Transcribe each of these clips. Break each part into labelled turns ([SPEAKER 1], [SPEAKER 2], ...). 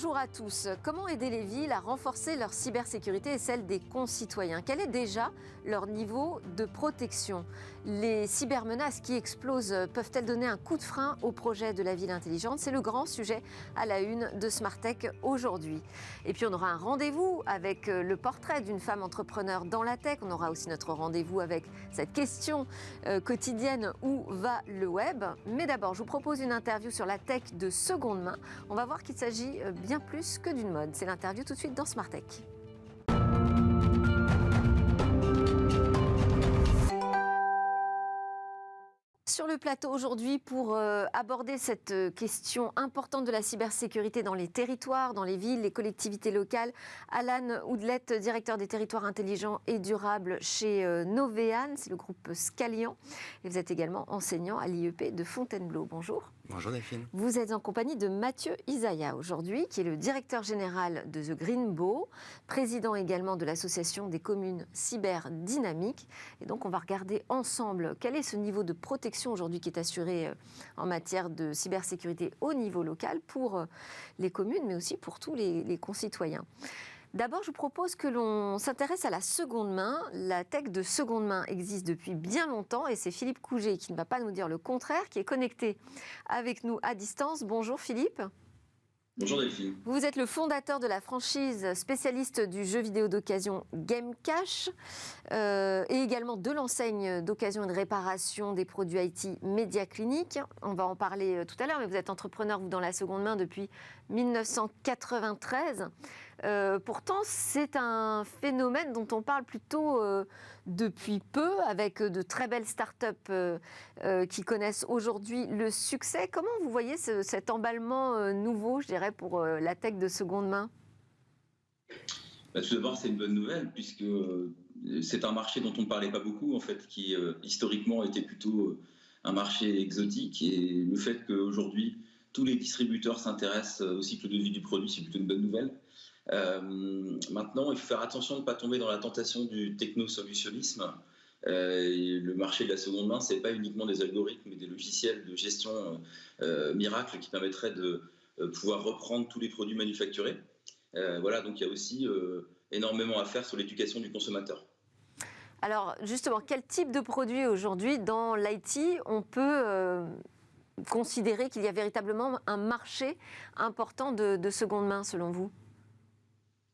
[SPEAKER 1] Bonjour à tous. Comment aider les villes à renforcer leur cybersécurité et celle des concitoyens? Quel est déjà leur niveau de protection? Les cybermenaces qui explosent peuvent-elles donner un coup de frein au projet de la ville intelligente? C'est le grand sujet à la une de Smart Tech aujourd'hui. Et puis on aura un rendez-vous avec le portrait d'une femme entrepreneur dans la tech. On aura aussi notre rendez-vous avec cette question quotidienne: où va le web? Mais d'abord, je vous propose une interview sur la tech de seconde main. On va voir qu'il s'agit bien plus que d'une mode. C'est l'interview tout de suite dans Smart Tech. Sur le plateau aujourd'hui pour aborder cette question importante de la cybersécurité dans les territoires, dans les villes, les collectivités locales, Alan Oudlet, directeur des territoires intelligents et durables chez Novéan, c'est le groupe Scalian. Et vous êtes également enseignant à l'IEP de Fontainebleau. Bonjour.
[SPEAKER 2] Bonjour Delphine.
[SPEAKER 1] Vous êtes en compagnie de Mathieu Isaya aujourd'hui, qui est le directeur général de The Green Bow, président également de l'association des communes cyberdynamiques. Et donc on va regarder ensemble quel est ce niveau de protection aujourd'hui qui est assuré en matière de cybersécurité au niveau local pour les communes, mais aussi pour tous les concitoyens. D'abord, je vous propose que l'on s'intéresse à la seconde main. La tech de seconde main existe depuis bien longtemps et c'est Philippe Couget, qui ne va pas nous dire le contraire, qui est connecté avec nous à distance. Bonjour Philippe.
[SPEAKER 3] Bonjour Delphine.
[SPEAKER 1] Vous êtes le fondateur de la franchise spécialiste du jeu vidéo d'occasion GameCash et également de l'enseigne d'occasion et de réparation des produits IT Media Clinic. On va en parler tout à l'heure, mais vous êtes entrepreneur, vous, dans la seconde main depuis 1993. Pourtant, c'est un phénomène dont on parle plutôt depuis peu, avec de très belles startups qui connaissent aujourd'hui le succès. Comment vous voyez cet emballement nouveau, je dirais, pour la tech de seconde main?
[SPEAKER 3] Tout d'abord, c'est une bonne nouvelle, puisque c'est un marché dont on ne parlait pas beaucoup, en fait, qui historiquement était plutôt un marché exotique. Et le fait qu'aujourd'hui, tous les distributeurs s'intéressent au cycle de vie du produit, c'est plutôt une bonne nouvelle. Maintenant, il faut faire attention de ne pas tomber dans la tentation du technosolutionnisme. Le marché de la seconde main, ce n'est pas uniquement des algorithmes, mais des logiciels de gestion miracle qui permettraient de pouvoir reprendre tous les produits manufacturés. Voilà, donc il y a aussi énormément à faire sur l'éducation du consommateur.
[SPEAKER 1] Alors justement, quel type de produit aujourd'hui dans l'IT on peut considérer qu'il y a véritablement un marché important de seconde main selon vous?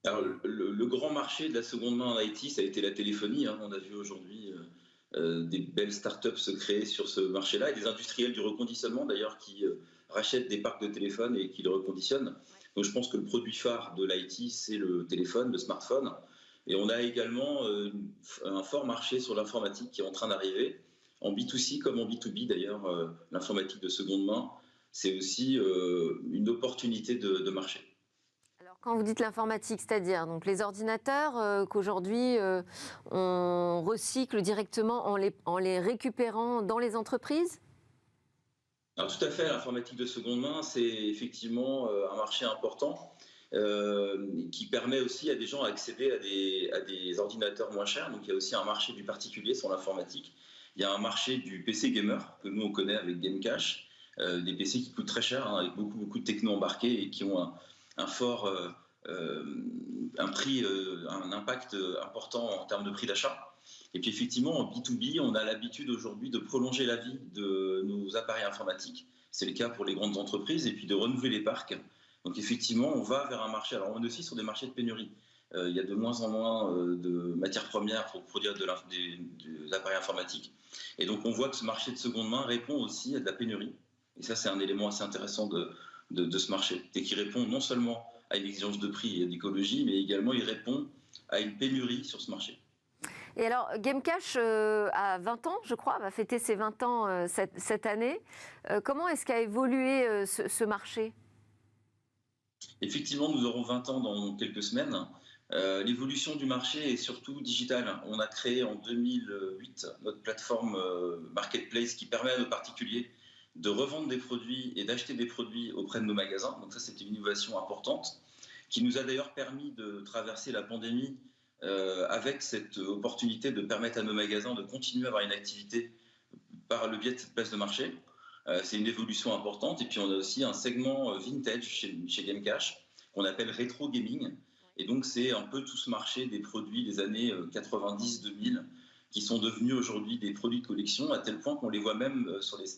[SPEAKER 3] Alors, le grand marché de la seconde main en IT, ça a été la téléphonie. On a vu aujourd'hui des belles startups se créer sur ce marché-là, et des industriels du reconditionnement d'ailleurs qui rachètent des parcs de téléphones et qui le reconditionnent. Donc je pense que le produit phare de l'IT, c'est le téléphone, le smartphone. Et on a également un fort marché sur l'informatique qui est en train d'arriver, en B2C comme en B2B d'ailleurs. L'informatique de seconde main, c'est aussi une opportunité de marché.
[SPEAKER 1] Quand vous dites l'informatique, c'est-à-dire donc les ordinateurs qu'aujourd'hui on recycle directement en les récupérant dans les entreprises?
[SPEAKER 3] Alors tout à fait, l'informatique de seconde main, c'est effectivement un marché important qui permet aussi à des gens d'accéder à des ordinateurs moins chers. Donc il y a aussi un marché du particulier sur l'informatique. Il y a un marché du PC gamer que nous on connaît avec GameCash, des PC qui coûtent très cher, avec beaucoup de techno embarqués et qui ont un fort prix, un impact important en termes de prix d'achat. Et puis effectivement, en B2B, on a l'habitude aujourd'hui de prolonger la vie de nos appareils informatiques. C'est le cas pour les grandes entreprises, et puis de renouveler les parcs. Donc effectivement, on va vers un marché. Alors on est aussi sur des marchés de pénurie. Il y a de moins en moins de matières premières pour produire des appareils informatiques. Et donc on voit que ce marché de seconde main répond aussi à de la pénurie. Et ça, c'est un élément assez intéressant de ce marché, et qui répond non seulement à une exigence de prix et d'écologie, mais également il répond à une pénurie sur ce marché.
[SPEAKER 1] Et alors, GameCash a 20 ans, je crois, va fêter ses 20 ans cette année. Comment est-ce qu'a évolué ce marché?
[SPEAKER 3] Effectivement, nous aurons 20 ans dans quelques semaines. L'évolution du marché est surtout digitale. On a créé en 2008 notre plateforme Marketplace qui permet à nos particuliers de revendre des produits et d'acheter des produits auprès de nos magasins. Donc ça, c'est une innovation importante qui nous a d'ailleurs permis de traverser la pandémie avec cette opportunité de permettre à nos magasins de continuer à avoir une activité par le biais de cette place de marché. C'est une évolution importante. Et puis on a aussi un segment vintage chez GameCash qu'on appelle rétro gaming. Et donc, c'est un peu tout ce marché des produits des années 90-2000 qui sont devenus aujourd'hui des produits de collection, à tel point qu'on les voit même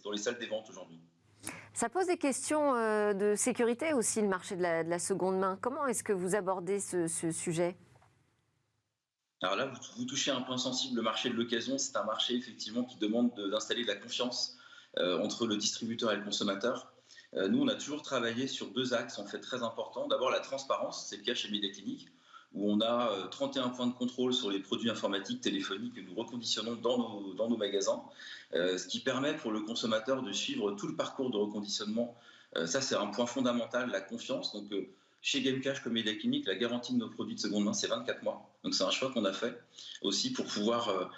[SPEAKER 3] dans les salles des ventes aujourd'hui.
[SPEAKER 1] Ça pose des questions de sécurité aussi, le marché de la seconde main. Comment est-ce que vous abordez ce sujet ?
[SPEAKER 3] Alors là, vous touchez un point sensible. Le marché de l'occasion, c'est un marché effectivement qui demande d'installer de la confiance entre le distributeur et le consommateur. Nous, on a toujours travaillé sur 2 axes en fait très importants. D'abord, la transparence, c'est le cas chez Mediaclinic, où on a 31 points de contrôle sur les produits informatiques, téléphoniques que nous reconditionnons dans nos magasins, ce qui permet pour le consommateur de suivre tout le parcours de reconditionnement. Ça, c'est un point fondamental, la confiance. Donc, chez Gamecash comme Mediaclinic, la garantie de nos produits de seconde main, c'est 24 mois. Donc, c'est un choix qu'on a fait aussi pour pouvoir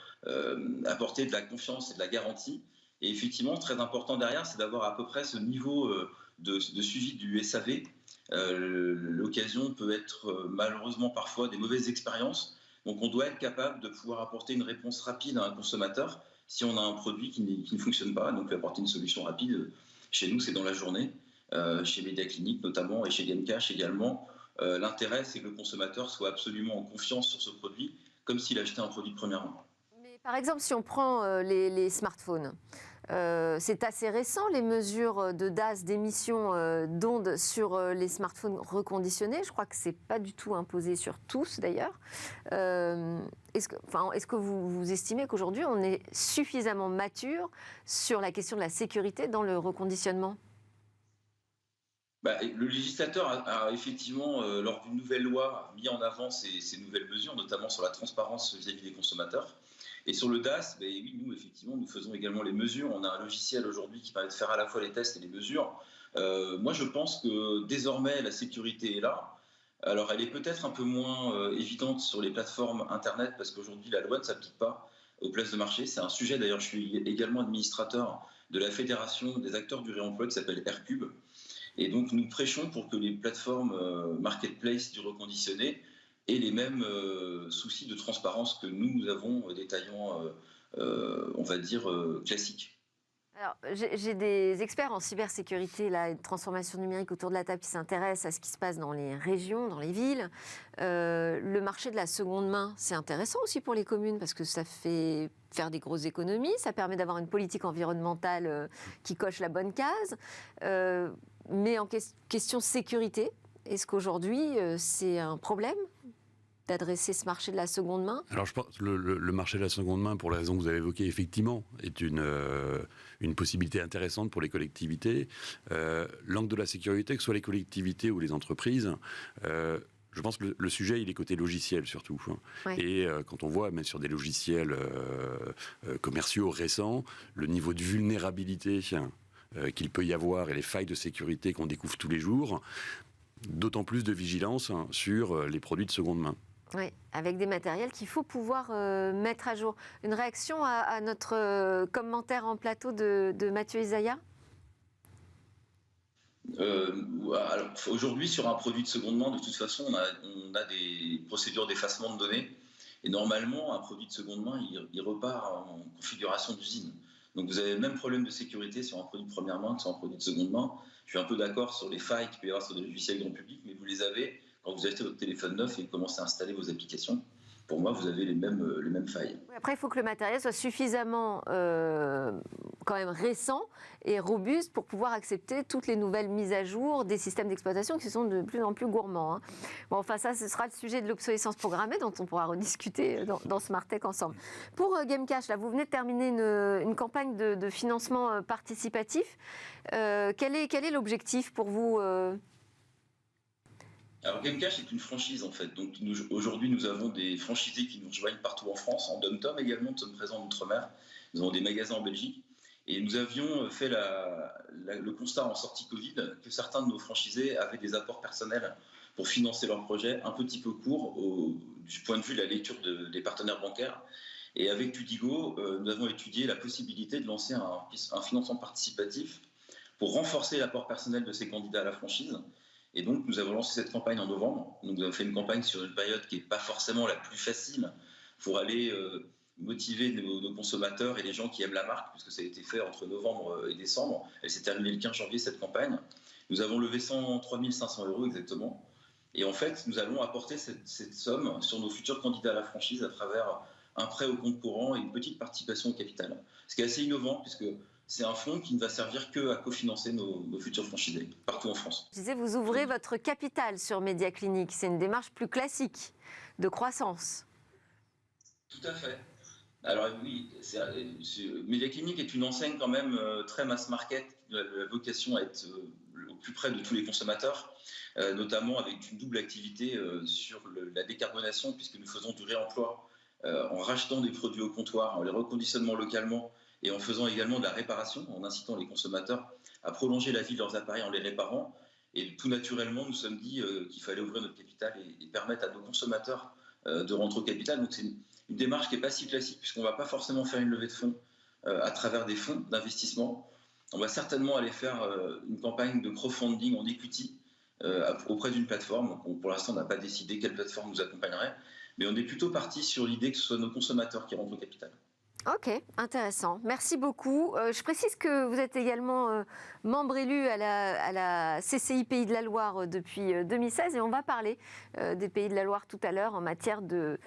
[SPEAKER 3] apporter de la confiance et de la garantie. Et effectivement, très important derrière, c'est d'avoir à peu près ce niveau de suivi du SAV. L'occasion peut être malheureusement parfois des mauvaises expériences. Donc on doit être capable de pouvoir apporter une réponse rapide à un consommateur si on a un produit qui ne fonctionne pas. Donc apporter une solution rapide, chez nous c'est dans la journée, chez Mediaclinic notamment et chez Gamecash également. L'intérêt c'est que le consommateur soit absolument en confiance sur ce produit, comme s'il achetait un produit de première main.
[SPEAKER 1] Mais par exemple, si on prend les smartphones, c'est assez récent, les mesures de DAS, d'émissions d'ondes sur les smartphones reconditionnés. Je crois que ce n'est pas du tout imposé sur tous, d'ailleurs. Est-ce que vous estimez qu'aujourd'hui, on est suffisamment mature sur la question de la sécurité dans le reconditionnement ?
[SPEAKER 3] Le législateur a effectivement, lors d'une nouvelle loi, mis en avant ces nouvelles mesures, notamment sur la transparence vis-à-vis des consommateurs. Et sur le DAS, oui, nous, effectivement, nous faisons également les mesures. On a un logiciel aujourd'hui qui permet de faire à la fois les tests et les mesures. Moi, je pense que désormais, la sécurité est là. Alors, elle est peut-être un peu moins évidente sur les plateformes Internet, parce qu'aujourd'hui, la loi ne s'applique pas aux places de marché. C'est un sujet, d'ailleurs, je suis également administrateur de la Fédération des acteurs du réemploi qui s'appelle Aircube. Et donc, nous prêchons pour que les plateformes marketplace du reconditionné aient les mêmes soucis de transparence que nous avons, détaillants, on va dire, classiques.
[SPEAKER 1] Alors, j'ai des experts en cybersécurité et de transformation numérique autour de la table qui s'intéressent à ce qui se passe dans les régions, dans les villes. Le marché de la seconde main, c'est intéressant aussi pour les communes parce que ça fait faire des grosses économies, ça permet d'avoir une politique environnementale qui coche la bonne case. Mais en question sécurité, est-ce qu'aujourd'hui c'est un problème d'adresser ce marché de la seconde main ?
[SPEAKER 2] Alors je pense que le marché de la seconde main, pour la raison que vous avez évoquée, effectivement, est une possibilité intéressante pour les collectivités. L'angle de la sécurité, que ce soit les collectivités ou les entreprises, je pense que le sujet, il est côté logiciel surtout.
[SPEAKER 1] Ouais.
[SPEAKER 2] Et quand on voit, même sur des logiciels commerciaux récents, le niveau de vulnérabilité qu'il peut y avoir et les failles de sécurité qu'on découvre tous les jours, d'autant plus de vigilance sur les produits de seconde main.
[SPEAKER 1] Oui, avec des matériels qu'il faut pouvoir mettre à jour. Une réaction à notre commentaire en plateau de Mathieu Isaya ?
[SPEAKER 3] Alors, aujourd'hui, sur un produit de seconde main, de toute façon, on a des procédures d'effacement de données. Et normalement, un produit de seconde main, il repart en configuration d'usine. Donc vous avez le même problème de sécurité sur un produit de première main que sur un produit de seconde main. Je suis un peu d'accord sur les failles qu'il peut y avoir sur des logiciels grand public, mais vous les avez quand vous achetez votre téléphone neuf et commencez à installer vos applications. Pour moi, vous avez les mêmes failles.
[SPEAKER 1] Après, il faut que le matériel soit suffisamment quand même récent et robuste pour pouvoir accepter toutes les nouvelles mises à jour des systèmes d'exploitation qui sont de plus en plus gourmands. Hein. Bon, enfin, ça, ce sera le sujet de l'obsolescence programmée dont on pourra rediscuter dans SmartTech ensemble. Pour Gamecash, là, vous venez de terminer une campagne de financement participatif. Quel est l'objectif pour vous
[SPEAKER 3] Alors Gamecash est une franchise en fait. Donc aujourd'hui nous avons des franchisés qui nous rejoignent partout en France, en dom-tom également, nous sommes présents en Outre-mer, nous avons des magasins en Belgique et nous avions fait le constat en sortie Covid que certains de nos franchisés avaient des apports personnels pour financer leur projet un petit peu court du point de vue de la lecture des partenaires bancaires. Et avec Tudigo, nous avons étudié la possibilité de lancer un financement participatif pour renforcer l'apport personnel de ces candidats à la franchise. Et donc, nous avons lancé cette campagne en novembre. Donc, nous avons fait une campagne sur une période qui n'est pas forcément la plus facile pour aller motiver nos consommateurs et les gens qui aiment la marque, puisque ça a été fait entre novembre et décembre. Elle s'est terminée le 15 janvier, cette campagne. Nous avons levé 103 500 € exactement. Et en fait, nous allons apporter cette somme sur nos futurs candidats à la franchise à travers un prêt au compte courant et une petite participation au capital. Ce qui est assez innovant, puisque c'est un fonds qui ne va servir qu'à cofinancer nos futurs franchisés, partout en France.
[SPEAKER 1] Je disais, vous ouvrez votre capital sur Média Clinique. C'est une démarche plus classique de croissance.
[SPEAKER 3] Tout à fait. Alors oui, Média Clinique est une enseigne quand même très mass market, qui a la vocation à être au plus près de tous les consommateurs, notamment avec une double activité sur la décarbonation, puisque nous faisons du réemploi en rachetant des produits au comptoir, en les reconditionnant localement et en faisant également de la réparation, en incitant les consommateurs à prolonger la vie de leurs appareils en les réparant. Et tout naturellement, nous sommes dit qu'il fallait ouvrir notre capital et permettre à nos consommateurs de rentrer au capital. Donc c'est une démarche qui n'est pas si classique, puisqu'on ne va pas forcément faire une levée de fonds à travers des fonds d'investissement. On va certainement aller faire une campagne de crowdfunding en equity auprès d'une plateforme. Pour l'instant, on n'a pas décidé quelle plateforme nous accompagnerait, mais on est plutôt parti sur l'idée que ce soit nos consommateurs qui rentrent au capital.
[SPEAKER 1] Ok, intéressant. Merci beaucoup. Je précise que vous êtes également membre élu à la CCI Pays de la Loire depuis 2016 et on va parler des Pays de la Loire tout à l'heure en matière de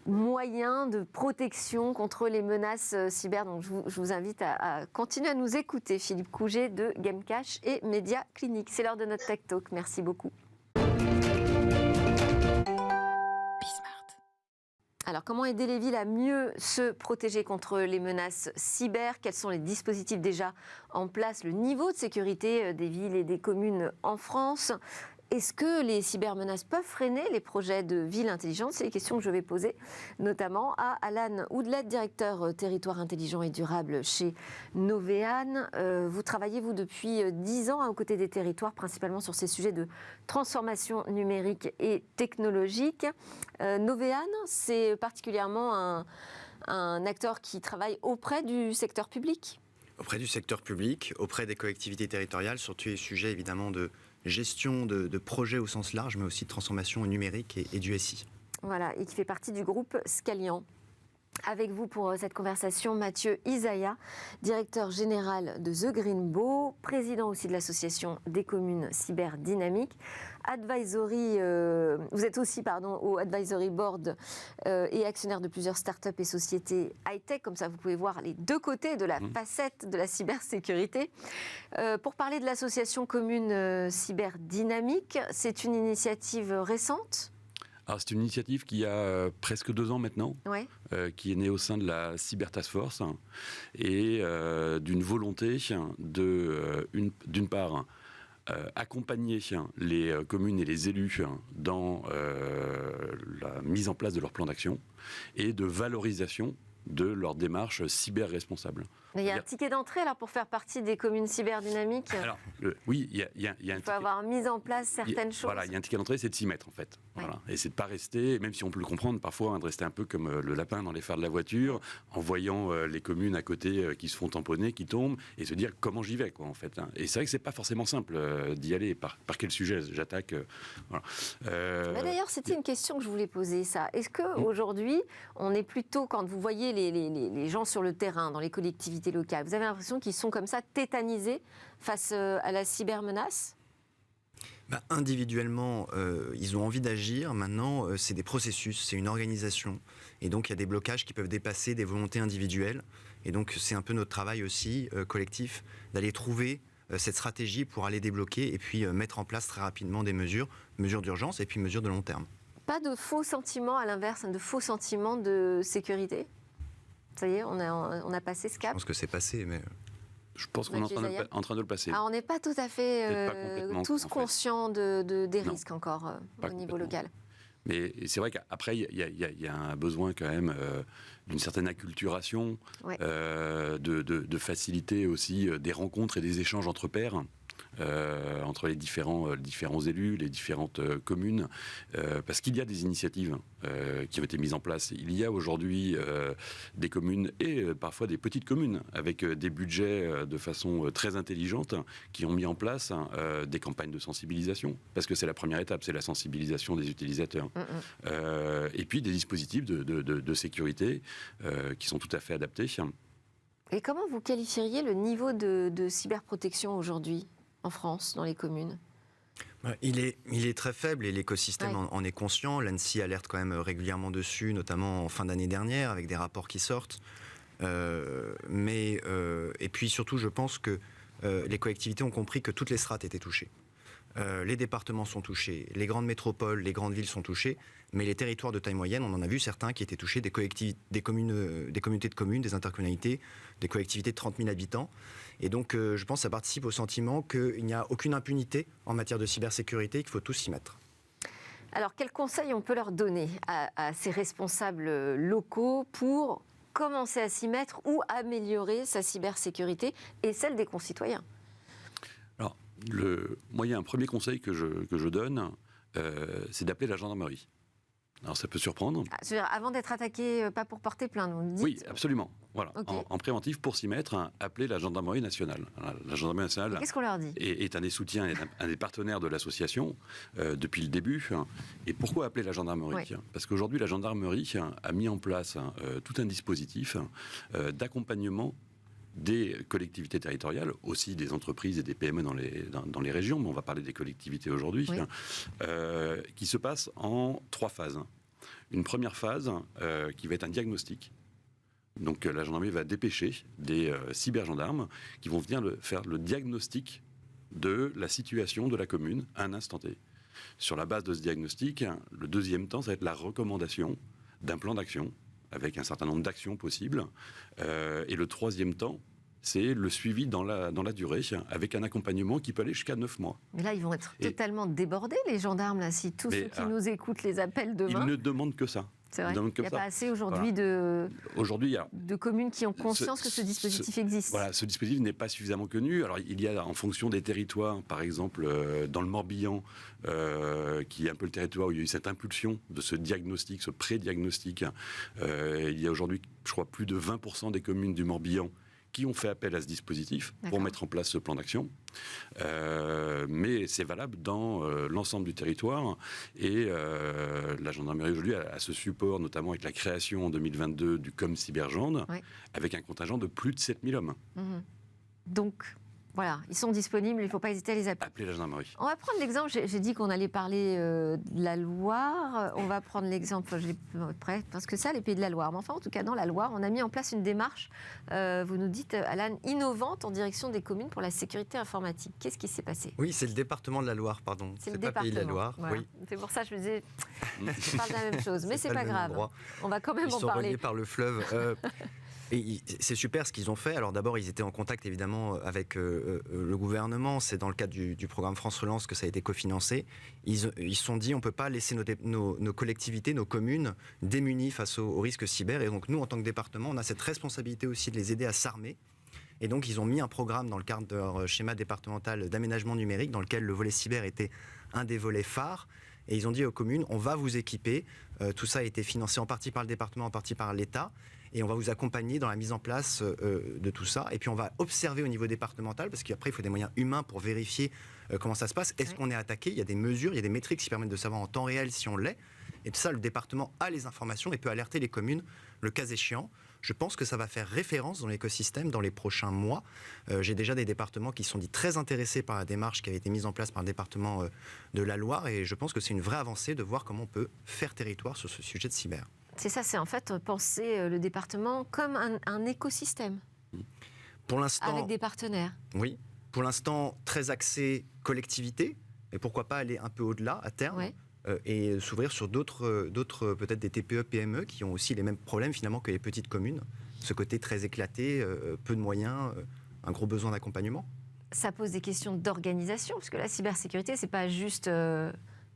[SPEAKER 1] moyens de protection contre les menaces cyber. Donc je vous invite à continuer à nous écouter. Philippe Couget de Gamecash et Média Clinique. C'est l'heure de notre Tech Talk. Merci beaucoup. Alors, comment aider les villes à mieux se protéger contre les menaces cyber? Quels sont les dispositifs déjà en place? Le niveau de sécurité des villes et des communes en France? Est-ce que les cybermenaces peuvent freiner les projets de ville intelligente? C'est les questions que je vais poser, notamment à Alan Oudlet, directeur territoire intelligent et durable chez Novéane. Vous travaillez, vous, depuis 10 ans aux côtés des territoires, principalement sur ces sujets de transformation numérique et technologique. Novéane, c'est particulièrement un acteur qui travaille auprès du secteur public?
[SPEAKER 4] Auprès du secteur public, auprès des collectivités territoriales, sur tous les sujets évidemment de gestion de projets au sens large, mais aussi de transformation numérique et du SI.
[SPEAKER 1] Voilà, et qui fait partie du groupe Scalian. Avec vous pour cette conversation, Mathieu Isaya, directeur général de The Greenbow, président aussi de l'association des communes cyberdynamiques, vous êtes aussi au Advisory Board et actionnaire de plusieurs startups et sociétés high-tech. Comme ça, vous pouvez voir les deux côtés de la facette de la cybersécurité. Pour parler de l'association commune cyberdynamique, c'est une initiative récente?
[SPEAKER 2] Alors, c'est une initiative qui a presque 2 ans maintenant,
[SPEAKER 1] ouais.
[SPEAKER 2] Qui est née au sein de la Cyber Task Force et d'une volonté d'une part, accompagner les communes et les élus dans la mise en place de leur plan d'action et de valorisation de leur démarche cyber-responsable.
[SPEAKER 1] Mais il y a un ticket d'entrée alors pour faire partie des communes cyberdynamiques?
[SPEAKER 2] Alors, oui, il y a un ticket.
[SPEAKER 1] Il faut avoir mis en place certaines choses.
[SPEAKER 2] Voilà, il y a un ticket d'entrée, c'est de s'y mettre en fait.
[SPEAKER 1] Ouais.
[SPEAKER 2] Voilà. Et c'est de ne pas rester, même si on peut le comprendre parfois, de rester un peu comme le lapin dans les phares de la voiture, en voyant les communes à côté qui se font tamponner, qui tombent, et se dire comment j'y vais, quoi, en fait. Et c'est vrai que c'est pas forcément simple d'y aller. Par quel sujet j'attaque voilà.
[SPEAKER 1] D'ailleurs, c'était une question que je voulais poser, ça. Est-ce qu'aujourd'hui, on est plutôt, quand vous voyez les gens sur le terrain, dans les collectivités locales, vous avez l'impression qu'ils sont comme ça tétanisés face à la cybermenace?
[SPEAKER 4] Individuellement, ils ont envie d'agir. Maintenant, c'est des processus, c'est une organisation. Et donc, il y a des blocages qui peuvent dépasser des volontés individuelles. Et donc, c'est un peu notre travail aussi, collectif, d'aller trouver cette stratégie pour aller débloquer et puis mettre en place très rapidement des mesures d'urgence et puis mesures de long terme.
[SPEAKER 1] Pas de faux sentiments, à l'inverse, de faux sentiments de sécurité? Ça y est, on a passé ce cap?
[SPEAKER 4] Je pense que c'est passé, mais...
[SPEAKER 2] Je pense qu'on est en train de le passer.
[SPEAKER 1] Alors, on n'est pas tout à fait tous conscients des risques encore au niveau local.
[SPEAKER 2] Mais c'est vrai qu'après, il y a un besoin quand même d'une certaine acculturation,
[SPEAKER 1] ouais.
[SPEAKER 2] de faciliter aussi des rencontres et des échanges entre pairs. Entre les différents élus, les différentes communes, parce qu'il y a des initiatives qui ont été mises en place. Il y a aujourd'hui des communes et parfois des petites communes avec des budgets de façon très intelligente qui ont mis en place des campagnes de sensibilisation, parce que c'est la première étape, c'est la sensibilisation des utilisateurs. Et puis des dispositifs de sécurité qui sont tout à fait adaptés.
[SPEAKER 1] Et comment vous qualifieriez le niveau de cyberprotection aujourd'hui en France, dans les communes?
[SPEAKER 4] Il est très faible et l'écosystème
[SPEAKER 1] Ouais.
[SPEAKER 4] en est conscient. L'ANSSI alerte quand même régulièrement dessus, notamment en fin d'année dernière, avec des rapports qui sortent. Et puis surtout, je pense que les collectivités ont compris que toutes les strates étaient touchées. Les départements sont touchés, les grandes métropoles, les grandes villes sont touchées, mais les territoires de taille moyenne, on en a vu certains qui étaient touchés, des communautés de communes, des intercommunalités, des collectivités de 30 000 habitants. Et donc, je pense que ça participe au sentiment qu'il n'y a aucune impunité en matière de cybersécurité et qu'il faut tous s'y mettre.
[SPEAKER 1] Alors, quels conseils on peut leur donner à ces responsables locaux pour commencer à s'y mettre ou améliorer sa cybersécurité et celle des concitoyens?
[SPEAKER 2] Alors, moi, il y a un premier conseil que je donne, c'est d'appeler la gendarmerie. Alors, ça peut surprendre.
[SPEAKER 1] C'est-à-dire, avant d'être attaqué, pas pour porter plainte, vous me dites?
[SPEAKER 2] Oui, absolument. Voilà.
[SPEAKER 1] Okay.
[SPEAKER 2] En préventif, pour s'y mettre, appelez la gendarmerie nationale. La gendarmerie nationale
[SPEAKER 1] qu'est-ce qu'on leur dit?
[SPEAKER 2] est un des soutiens, est un des partenaires de l'association depuis le début. Et pourquoi appeler la gendarmerie?
[SPEAKER 1] Oui.
[SPEAKER 2] Parce qu'aujourd'hui, la gendarmerie a mis en place tout un dispositif d'accompagnement des collectivités territoriales, aussi des entreprises et des PME dans les régions, mais on va parler des collectivités aujourd'hui,
[SPEAKER 1] Oui.
[SPEAKER 2] qui se passe en 3 phases. Une première phase qui va être un diagnostic. Donc la gendarmerie va dépêcher des cybergendarmes qui vont venir faire le diagnostic de la situation de la commune à un instant T. Sur la base de ce diagnostic, le deuxième temps, ça va être la recommandation d'un plan d'action avec un certain nombre d'actions possibles. Et le troisième temps, c'est le suivi dans la durée, avec un accompagnement qui peut aller jusqu'à 9 mois.
[SPEAKER 1] Mais là, ils vont être totalement débordés, les gendarmes, là, si tous ceux qui nous écoutent les appellent demain.
[SPEAKER 2] Ils ne demandent que ça.
[SPEAKER 1] C'est vrai. Il n'y a pas assez aujourd'hui de communes qui ont conscience que ce dispositif existe.
[SPEAKER 2] Voilà, ce dispositif n'est pas suffisamment connu. Alors, il y a, en fonction des territoires, par exemple, dans le Morbihan, qui est un peu le territoire où il y a eu cette impulsion de ce diagnostic, ce pré-diagnostic. Il y a aujourd'hui, je crois, plus de 20% des communes du Morbihan qui ont fait appel à ce dispositif pour mettre en place ce plan d'action. Mais c'est valable dans l'ensemble du territoire. Et la gendarmerie aujourd'hui a ce support, notamment avec la création en 2022 du COM Cybergende, avec un contingent de plus de 7000 hommes.
[SPEAKER 1] Mmh. Donc, voilà, ils sont disponibles, il ne faut pas hésiter à les appeler.
[SPEAKER 2] Appelez la gendarmerie.
[SPEAKER 1] On va prendre l'exemple, j'ai dit qu'on allait parler de la Loire. On va prendre l'exemple, je l'ai prêt, parce que ça, les Pays de la Loire. Mais enfin, en tout cas, dans la Loire, on a mis en place une démarche, vous nous dites, Alan, innovante en direction des communes pour la sécurité informatique. Qu'est-ce qui s'est passé?
[SPEAKER 4] Oui, c'est le département de la Loire, pardon.
[SPEAKER 1] C'est le
[SPEAKER 4] pas
[SPEAKER 1] département.
[SPEAKER 4] Pays de la Loire.
[SPEAKER 1] Voilà.
[SPEAKER 4] Oui.
[SPEAKER 1] C'est pour ça que je me disais, je parle de la même chose, mais c'est pas grave.
[SPEAKER 4] Endroit.
[SPEAKER 1] On va quand même
[SPEAKER 4] Ils
[SPEAKER 1] en
[SPEAKER 4] sont
[SPEAKER 1] parler.
[SPEAKER 4] reliés par le fleuve. Et c'est super ce qu'ils ont fait. Alors d'abord, ils étaient en contact évidemment avec le gouvernement. C'est dans le cadre du programme France Relance que ça a été cofinancé. Ils se sont dit, on ne peut pas laisser nos collectivités, nos communes démunies face aux risques cyber. Et donc nous, en tant que département, on a cette responsabilité aussi de les aider à s'armer. Et donc ils ont mis un programme dans le cadre de leur schéma départemental d'aménagement numérique, dans lequel le volet cyber était un des volets phares. Et ils ont dit aux communes, on va vous équiper. Tout ça a été financé en partie par le département, en partie par l'État. Et on va vous accompagner dans la mise en place de tout ça. Et puis on va observer au niveau départemental, parce qu'après il faut des moyens humains pour vérifier comment ça se passe. Est-ce qu'on est attaqué? Il y a des mesures, il y a des métriques qui permettent de savoir en temps réel si on l'est. Et ça, le département a les informations et peut alerter les communes le cas échéant. Je pense que ça va faire référence dans l'écosystème dans les prochains mois. J'ai déjà des départements qui sont dits très intéressés par la démarche qui avait été mise en place par le département de la Loire. Et je pense que c'est une vraie avancée de voir comment on peut faire territoire sur ce sujet de cyber.
[SPEAKER 1] C'est ça, c'est en fait penser le département comme un écosystème.
[SPEAKER 4] Pour l'instant,
[SPEAKER 1] avec des partenaires.
[SPEAKER 4] Oui. Pour l'instant, très axé collectivité. Et pourquoi pas aller un peu au-delà à terme et s'ouvrir sur d'autres peut-être des TPE, PME qui ont aussi les mêmes problèmes finalement que les petites communes. Ce côté très éclaté, peu de moyens, un gros besoin d'accompagnement.
[SPEAKER 1] Ça pose des questions d'organisation, parce que la cybersécurité, c'est pas juste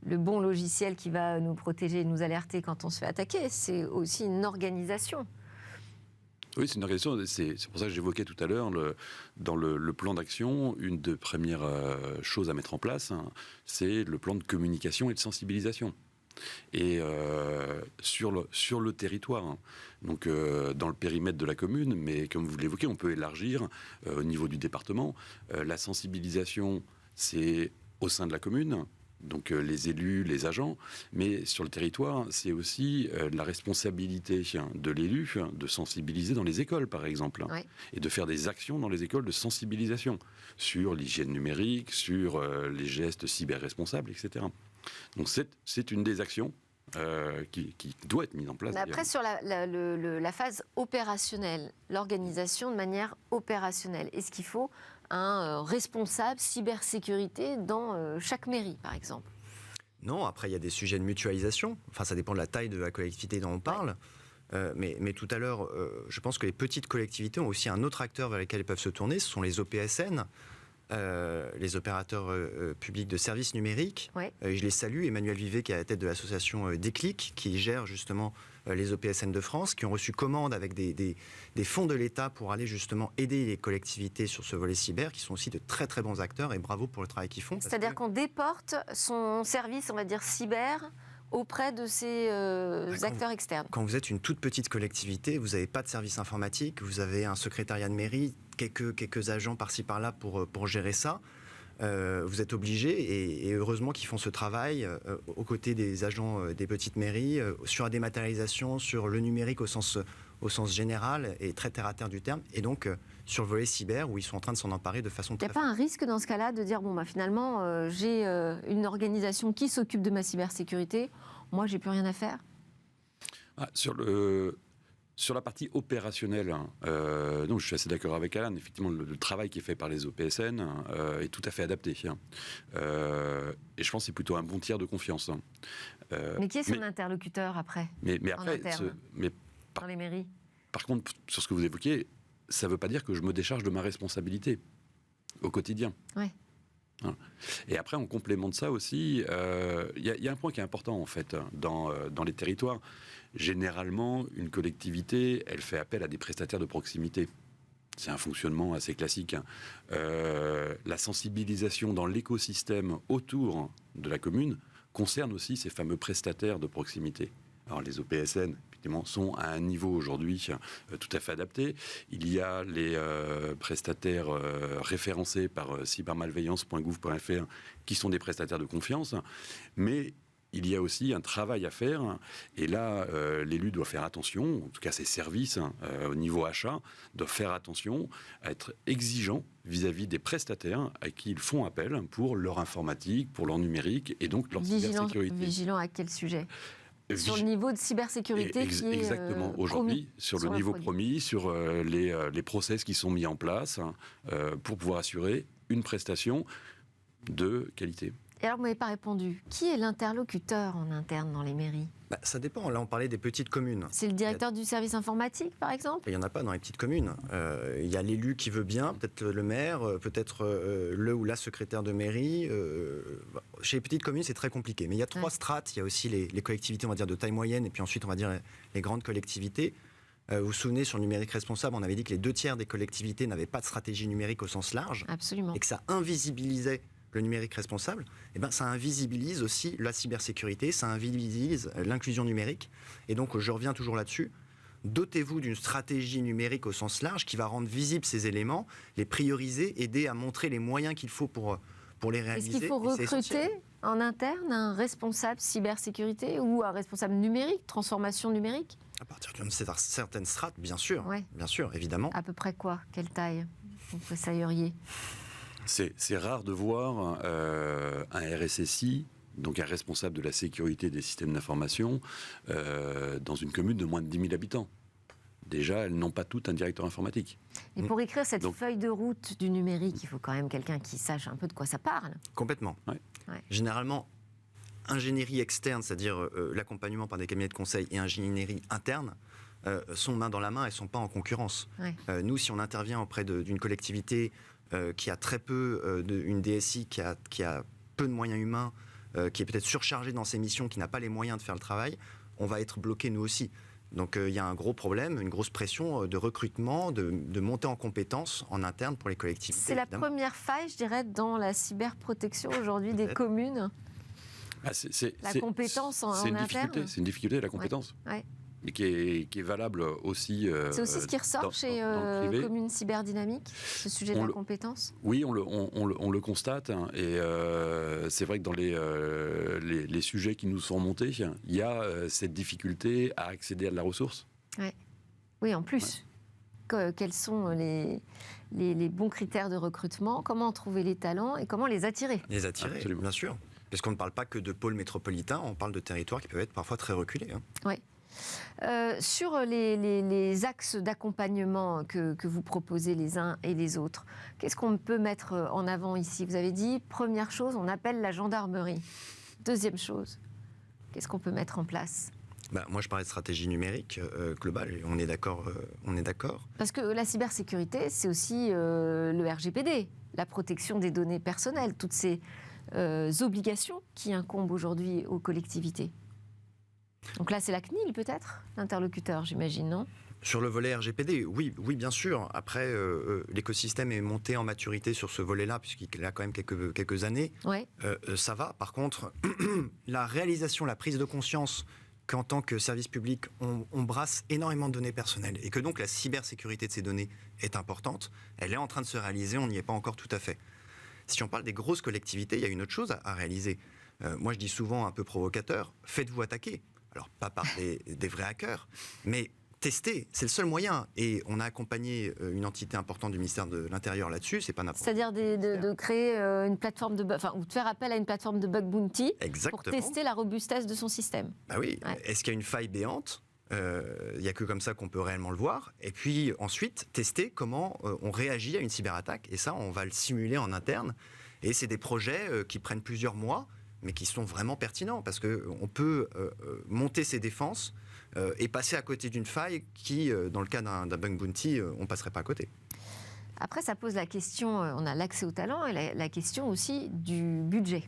[SPEAKER 1] le bon logiciel qui va nous protéger et nous alerter quand on se fait attaquer, c'est aussi une organisation.
[SPEAKER 2] Oui, c'est une organisation. C'est pour ça que j'évoquais tout à l'heure, dans le plan d'action, une des premières choses à mettre en place, c'est le plan de communication et de sensibilisation. Et sur le territoire, donc dans le périmètre de la commune, mais comme vous l'évoquez, on peut élargir au niveau du département. La sensibilisation, c'est au sein de la commune, donc les élus, les agents, mais sur le territoire, c'est aussi la responsabilité de l'élu de sensibiliser dans les écoles, par exemple,
[SPEAKER 1] Ouais.
[SPEAKER 2] et de faire des actions dans les écoles de sensibilisation sur l'hygiène numérique, sur les gestes cyber-responsables, etc. Donc c'est une des actions qui doit être mise en place.
[SPEAKER 1] Mais après, sur la phase opérationnelle, l'organisation de manière opérationnelle, est-ce qu'il faut un responsable cybersécurité dans chaque mairie, par exemple?
[SPEAKER 4] Non, après, il y a des sujets de mutualisation. Enfin, ça dépend de la taille de la collectivité dont on parle. Mais tout à l'heure, je pense que les petites collectivités ont aussi un autre acteur vers lequel elles peuvent se tourner, ce sont les OPSN, les opérateurs publics de services numériques.
[SPEAKER 1] Ouais.
[SPEAKER 4] Je les salue, Emmanuel Vivet, qui est à la tête de l'association Déclic, qui gère justement les OPSN de France, qui ont reçu commande avec des fonds de l'État pour aller justement aider les collectivités sur ce volet cyber, qui sont aussi de très très bons acteurs, et bravo pour le travail qu'ils font.
[SPEAKER 1] C'est-à-dire qu'on déporte son service, on va dire, cyber auprès de ces acteurs externes.
[SPEAKER 4] Quand vous êtes une toute petite collectivité, vous n'avez pas de service informatique, vous avez un secrétariat de mairie, quelques agents par-ci par-là pour gérer ça. Vous êtes obligés, et heureusement qu'ils font ce travail aux côtés des agents des petites mairies, sur la dématérialisation, sur le numérique au sens général et très terre-à-terre du terme, et donc sur le volet cyber, où ils sont en train de s'en emparer de façon
[SPEAKER 1] Il
[SPEAKER 4] très
[SPEAKER 1] n'y a pas un risque dans ce cas-là de dire, bon, bah, finalement, j'ai une organisation qui s'occupe de ma cybersécurité, moi, j'ai plus rien à faire?
[SPEAKER 2] Sur la partie opérationnelle, donc je suis assez d'accord avec Alan. Effectivement, le travail qui est fait par les OPSN est tout à fait adapté. Et je pense que c'est plutôt un bon tiers de confiance.
[SPEAKER 1] Mais qui est son interlocuteur après,
[SPEAKER 2] mais
[SPEAKER 1] en
[SPEAKER 2] après,
[SPEAKER 1] interne, dans les mairies?
[SPEAKER 2] par contre, sur ce que vous évoquiez, ça ne veut pas dire que je me décharge de ma responsabilité au quotidien.
[SPEAKER 1] Ouais.
[SPEAKER 2] Et après, en complément de ça aussi, il y a un point qui est important en fait dans les territoires. Généralement, une collectivité, elle fait appel à des prestataires de proximité. C'est un fonctionnement assez classique. La sensibilisation dans l'écosystème autour de la commune concerne aussi ces fameux prestataires de proximité. Alors les OPSN, effectivement, sont à un niveau aujourd'hui tout à fait adapté. Il y a les prestataires référencés par cybermalveillance.gouv.fr qui sont des prestataires de confiance, mais il y a aussi un travail à faire, et là, l'élu doit faire attention, en tout cas ses services au niveau achat, doivent faire attention à être exigeants vis-à-vis des prestataires à qui ils font appel pour leur informatique, pour leur numérique, et donc leur cybersécurité.
[SPEAKER 1] Vigilant à quel sujet? Sur le niveau de cybersécurité qui est
[SPEAKER 2] exactement. Aujourd'hui, sur le niveau promis, sur les process qui sont mis en place pour pouvoir assurer une prestation de qualité.
[SPEAKER 1] Et alors, vous m'avez pas répondu. Qui est l'interlocuteur en interne dans les mairies?
[SPEAKER 4] Ça dépend. Là, on parlait des petites communes.
[SPEAKER 1] C'est le directeur du service informatique, par exemple?
[SPEAKER 4] Il n'y en a pas dans les petites communes. Il y a l'élu qui veut bien, peut-être le maire, peut-être le ou la secrétaire de mairie. Chez les petites communes, c'est très compliqué. Mais il y a trois strates. Il y a aussi les collectivités, on va dire, de taille moyenne, et puis ensuite, on va dire, les grandes collectivités. Vous vous souvenez, sur le numérique responsable, on avait dit que les 2/3 des collectivités n'avaient pas de stratégie numérique au sens large.
[SPEAKER 1] Absolument.
[SPEAKER 4] Et que ça invisibilisait le numérique responsable. Et ben, ça invisibilise aussi la cybersécurité, ça invisibilise l'inclusion numérique. Et donc, je reviens toujours là-dessus. Dotez-vous d'une stratégie numérique au sens large qui va rendre visibles ces éléments, les prioriser, aider à montrer les moyens qu'il faut pour les réaliser.
[SPEAKER 1] Est-ce qu'il faut recruter en interne un responsable cybersécurité ou un responsable numérique, transformation numérique? À
[SPEAKER 4] partir d'une certaine strate, bien sûr.
[SPEAKER 1] Ouais.
[SPEAKER 4] Bien sûr, évidemment.
[SPEAKER 1] À peu près quoi? Quelle taille vous présailleriez?
[SPEAKER 2] C'est rare de voir un RSSI, donc un responsable de la sécurité des systèmes d'information, dans une commune de moins de 10 000 habitants. Déjà, elles n'ont pas toutes un directeur informatique.
[SPEAKER 1] Et pour écrire cette feuille de route du numérique, il faut quand même quelqu'un qui sache un peu de quoi ça parle.
[SPEAKER 4] Complètement. Ouais. Généralement, ingénierie externe, c'est-à-dire l'accompagnement par des cabinets de conseil, et ingénierie interne, sont main dans la main, elles ne sont pas en concurrence. Nous, si on intervient auprès d'une collectivité qui a très peu, une DSI qui a peu de moyens humains, qui est peut-être surchargée dans ses missions, qui n'a pas les moyens de faire le travail, on va être bloqué nous aussi. Donc il y a un gros problème, une grosse pression de recrutement, de montée en compétences en interne pour les collectivités.
[SPEAKER 1] C'est la première faille, je dirais, dans la cyberprotection aujourd'hui des communes.
[SPEAKER 2] La compétence
[SPEAKER 1] en interne.
[SPEAKER 2] C'est une difficulté, la compétence.
[SPEAKER 1] Ouais.
[SPEAKER 2] mais qui est valable aussi.
[SPEAKER 1] C'est aussi ce qui ressort chez
[SPEAKER 2] dans le privé.
[SPEAKER 1] Commune Cyberdynamique, ce sujet de la compétence.
[SPEAKER 2] Oui, on le constate, hein, et c'est vrai que dans les sujets qui nous sont remontés, il y a cette difficulté à accéder à de la ressource.
[SPEAKER 1] Ouais. Oui, en plus. Quels sont les bons critères de recrutement, comment trouver les talents et comment les attirer.
[SPEAKER 4] Les attirer, absolument. Bien sûr. Parce qu'on ne parle pas que de pôles métropolitains, on parle de territoires qui peuvent être parfois très reculés. Hein.
[SPEAKER 1] Oui. Sur les axes d'accompagnement que vous proposez les uns et les autres, qu'est-ce qu'on peut mettre en avant ici? Vous avez dit, première chose, on appelle la gendarmerie. Deuxième chose, qu'est-ce qu'on peut mettre en place?
[SPEAKER 4] Moi, je parlais de stratégie numérique globale, et on est d'accord.
[SPEAKER 1] Parce que la cybersécurité, c'est aussi le RGPD, la protection des données personnelles, toutes ces obligations qui incombent aujourd'hui aux collectivités. Donc là, c'est la CNIL peut-être, l'interlocuteur, j'imagine, non?
[SPEAKER 4] Sur le volet RGPD, oui, bien sûr. Après, l'écosystème est monté en maturité sur ce volet-là, puisqu'il a quand même quelques années.
[SPEAKER 1] Ouais.
[SPEAKER 4] Ça va. Par contre, la réalisation, la prise de conscience qu'en tant que service public, on brasse énormément de données personnelles et que donc la cybersécurité de ces données est importante, elle est en train de se réaliser, on n'y est pas encore tout à fait. Si on parle des grosses collectivités, il y a une autre chose à réaliser. Moi, je dis souvent un peu provocateur, faites-vous attaquer. Alors, pas par des vrais hackers, mais tester, c'est le seul moyen. Et on a accompagné une entité importante du ministère de l'Intérieur là-dessus, c'est pas n'importe quoi.
[SPEAKER 1] C'est-à-dire de créer une plateforme ou de faire appel à une plateforme de bug bounty.
[SPEAKER 4] Exactement.
[SPEAKER 1] Pour tester la robustesse de son système.
[SPEAKER 4] Bah oui, ouais. Est-ce qu'il y a une faille béante? Il n'y a que comme ça qu'on peut réellement le voir. Et puis ensuite, tester comment on réagit à une cyberattaque. Et ça, on va le simuler en interne. Et c'est des projets qui prennent plusieurs mois, mais qui sont vraiment pertinents, parce qu'on peut monter ses défenses et passer à côté d'une faille qui, dans le cas d'un bug bounty, on ne passerait pas à côté.
[SPEAKER 1] Après, ça pose la question, on a l'accès au talent et la question aussi du budget.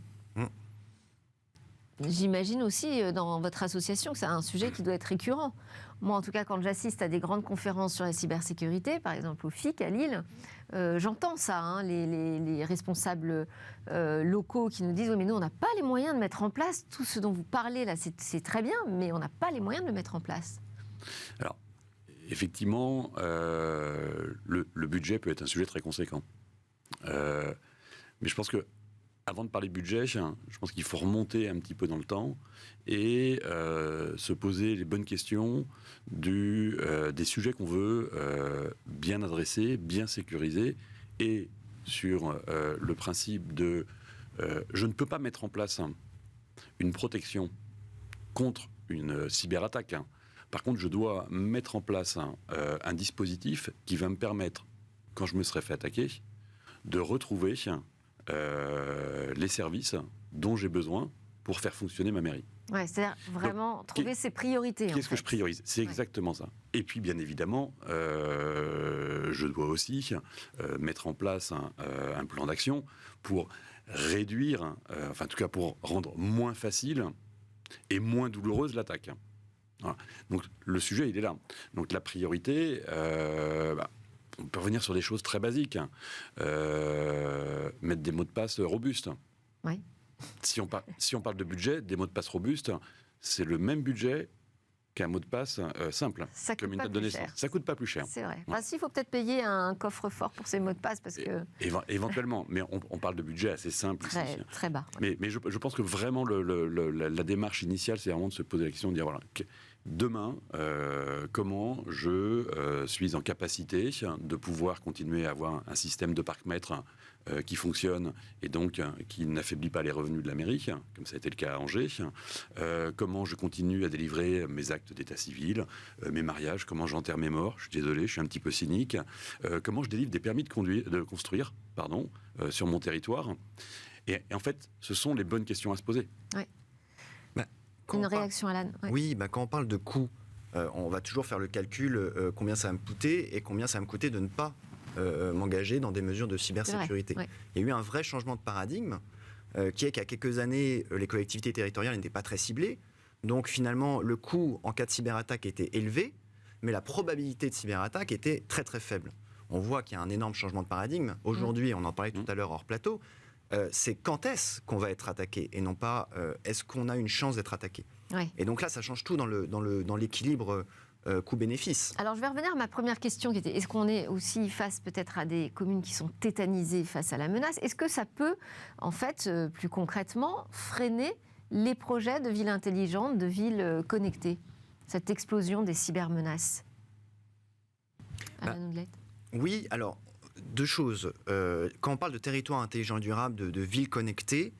[SPEAKER 1] J'imagine aussi dans votre association que c'est un sujet qui doit être récurrent. Moi, en tout cas, quand j'assiste à des grandes conférences sur la cybersécurité, par exemple au FIC à Lille, j'entends ça, hein, les responsables locaux qui nous disent « Oui, mais nous, on n'a pas les moyens de mettre en place tout ce dont vous parlez là, c'est très bien, mais on n'a pas les moyens de le mettre en place. »
[SPEAKER 2] Alors, effectivement, le budget peut être un sujet très conséquent. Mais je pense que avant de parler budget, je pense qu'il faut remonter un petit peu dans le temps et se poser les bonnes questions des sujets qu'on veut bien adresser, bien sécuriser, et sur le principe de je ne peux pas mettre en place une protection contre une cyberattaque. Par contre, je dois mettre en place un dispositif qui va me permettre, quand je me serai fait attaquer, de retrouver les services dont j'ai besoin pour faire fonctionner ma mairie.
[SPEAKER 1] Ouais, c'est-à-dire vraiment trouver ses priorités.
[SPEAKER 2] Qu'est-ce que je priorise? C'est exactement ça. Et puis, bien évidemment, je dois aussi mettre en place un plan d'action pour réduire, en tout cas pour rendre moins facile et moins douloureuse l'attaque. Voilà. Donc, le sujet, il est là. Donc, la priorité... on peut revenir sur des choses très basiques. Mettre des mots de passe robustes.
[SPEAKER 1] Oui.
[SPEAKER 2] Si on parle de budget, des mots de passe robustes, c'est le même budget qu'un mot de passe simple.
[SPEAKER 1] Ça
[SPEAKER 2] comme
[SPEAKER 1] coûte
[SPEAKER 2] une
[SPEAKER 1] pas
[SPEAKER 2] date de
[SPEAKER 1] plus
[SPEAKER 2] naissance.
[SPEAKER 1] cher.
[SPEAKER 2] Ça coûte pas plus cher.
[SPEAKER 1] C'est vrai.
[SPEAKER 2] Ouais.
[SPEAKER 1] Enfin, s'il faut peut-être payer un coffre-fort pour ces mots de passe, parce que...
[SPEAKER 2] Éventuellement, mais on parle de budget assez simple ici.
[SPEAKER 1] Très bas.
[SPEAKER 2] Mais je pense que vraiment, la démarche initiale, c'est vraiment de se poser la question, de dire, voilà, demain, comment je suis en capacité de pouvoir continuer à avoir un système de parc-mètres qui fonctionne et donc qui n'affaiblit pas les revenus de la mairie, comme ça a été le cas à Angers. Comment je continue à délivrer mes actes d'état civil, mes mariages, comment j'enterre mes morts. Je suis désolé, je suis un petit peu cynique. Comment je délivre des permis de construire sur mon territoire. Et en fait, ce sont les bonnes questions à se poser.
[SPEAKER 1] Oui. Une réaction, Alan.
[SPEAKER 4] Ouais. Oui, quand on parle de coûts, on va toujours faire le calcul combien ça va me coûter et combien ça va me coûter de ne pas m'engager dans des mesures de cybersécurité.
[SPEAKER 1] Ouais.
[SPEAKER 4] Il y a eu un vrai changement de paradigme qui est qu'à quelques années, les collectivités territoriales n'étaient pas très ciblées. Donc finalement, le coût en cas de cyberattaque était élevé, mais la probabilité de cyberattaque était très très faible. On voit qu'il y a un énorme changement de paradigme. Aujourd'hui, on en parlait tout à l'heure hors plateau, c'est quand est-ce qu'on va être attaqué et non pas est-ce qu'on a une chance d'être attaqué.
[SPEAKER 1] Oui.
[SPEAKER 4] Et donc là, ça change tout dans l'équilibre coût-bénéfice.
[SPEAKER 1] Alors, je vais revenir à ma première question qui était, est-ce qu'on est aussi face peut-être à des communes qui sont tétanisées face à la menace? Est-ce que ça peut, en fait, plus concrètement, freiner les projets de villes intelligentes, de villes connectées, cette explosion des cybermenaces? Alain Houdlet.
[SPEAKER 4] Oui, alors, deux choses. Quand on parle de territoire intelligent et durable, de villes connectées,